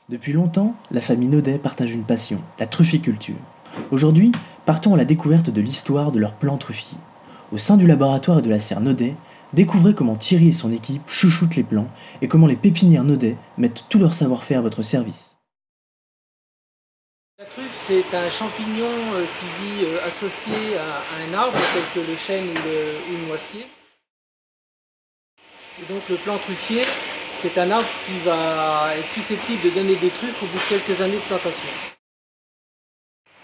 Depuis longtemps, la famille Naudet partage une passion, la trufficulture. Aujourd'hui, partons à la découverte de l'histoire de leurs plants truffiers. Au sein du laboratoire de la serre Naudet, découvrez comment Thierry et son équipe chouchoutent les plants et comment les pépinières Naudet mettent tout leur savoir-faire à votre service. La truffe, c'est un champignon qui vit associé à un arbre tel que le chêne ou le noisetier. Et donc le plant truffier, c'est un arbre qui va être susceptible de donner des truffes au bout de quelques années de plantation.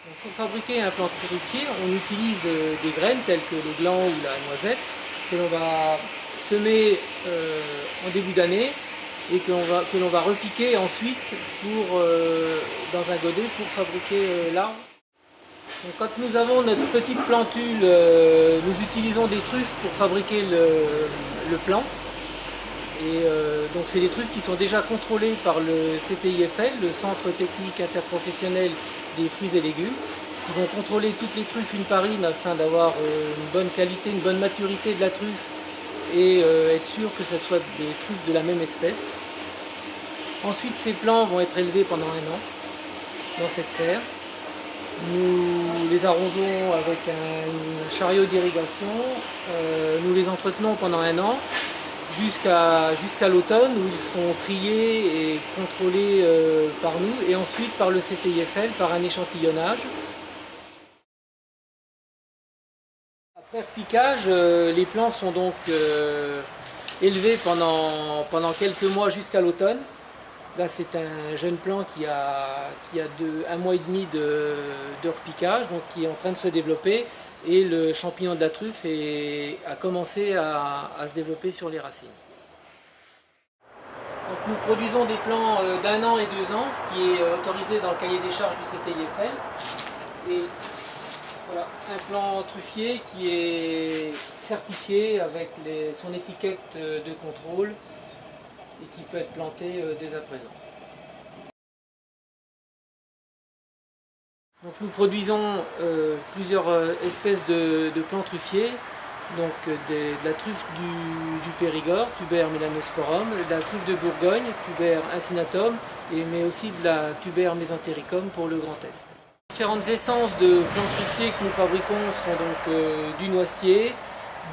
Donc pour fabriquer un plant truffier, on utilise des graines telles que le gland ou la noisette que l'on va semer en début d'année et que l'on va repiquer ensuite dans un godet pour fabriquer l'arbre. Donc quand nous avons notre petite plantule, nous utilisons des truffes pour fabriquer le plant. Et donc c'est des truffes qui sont déjà contrôlées par le CTIFL, le Centre Technique Interprofessionnel des Fruits et Légumes, qui vont contrôler toutes les truffes une par une afin d'avoir une bonne qualité, une bonne maturité de la truffe et être sûr que ce soit des truffes de la même espèce. Ensuite, ces plants vont être élevés pendant 1 an dans cette serre. Nous les arrosons avec un chariot d'irrigation, nous les entretenons pendant 1 an jusqu'à l'automne où ils seront triés et contrôlés par nous et ensuite par le CTIFL par un échantillonnage. Après repiquage, les plants sont donc élevés pendant quelques mois jusqu'à l'automne. Là, c'est un jeune plant qui a 1 mois et demi de repiquage, donc qui est en train de se développer, et le champignon de la truffe a commencé à se développer sur les racines. Donc, nous produisons des plants d'1 an et 2 ans, ce qui est autorisé dans le cahier des charges du CTIFL. Et voilà, un plant truffier qui est certifié avec son étiquette de contrôle et qui peut être planté dès à présent. Donc nous produisons plusieurs espèces de plants truffiers, donc de la truffe du Périgord, Tuber melanosporum, de la truffe de Bourgogne, Tuber incinatum, mais aussi de la Tuber mesentericum pour le Grand Est. Les différentes essences de plants truffiers que nous fabriquons sont donc du noisetier,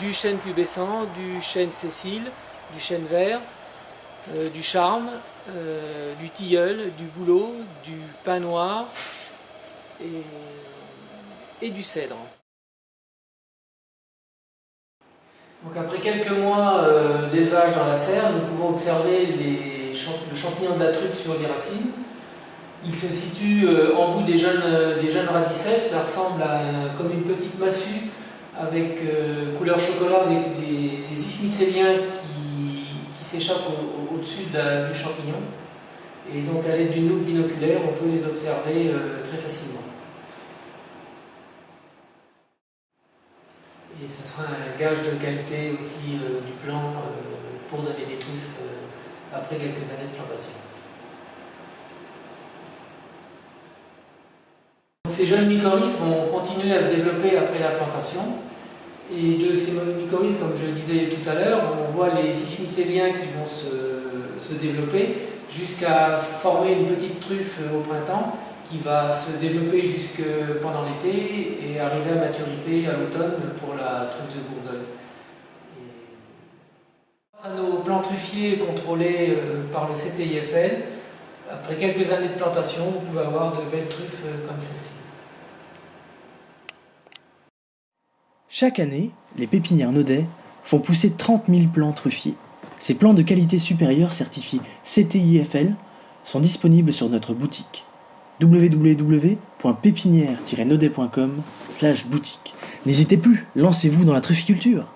du chêne pubescent, du chêne sessile, du chêne vert, du charme, du tilleul, du bouleau, du pin noir et du cèdre. Donc après quelques mois d'élevage dans la serre, nous pouvons observer le champignon de la truffe sur les racines. Il se situe en bout des jeunes radicelles, cela ressemble comme une petite massue avec couleur chocolat avec des ismicéliens qui s'échappent au-dessus du champignon. Et donc à l'aide d'une loupe binoculaire, on peut les observer très facilement. Et ce sera un gage de qualité aussi du plant pour donner des truffes après quelques années de plantation. Donc ces jeunes mycorhizes vont continuer à se développer après la plantation. Et de ces mycorhizes, comme je le disais tout à l'heure, on voit les ischmycéliens qui vont se développer jusqu'à former une petite truffe au printemps qui va se développer pendant l'été et arriver à maturité à l'automne pour la truffe de Bourgogne. Grâce à nos plants truffiers contrôlés par le CTIFL, après quelques années de plantation, vous pouvez avoir de belles truffes comme celle-ci. Chaque année, les pépinières Naudet font pousser 30 000 plants truffiers. Ces plants de qualité supérieure certifiés CTIFL sont disponibles sur notre boutique www.pépinière-naudet.com/boutique. N'hésitez plus, lancez-vous dans la trufficulture.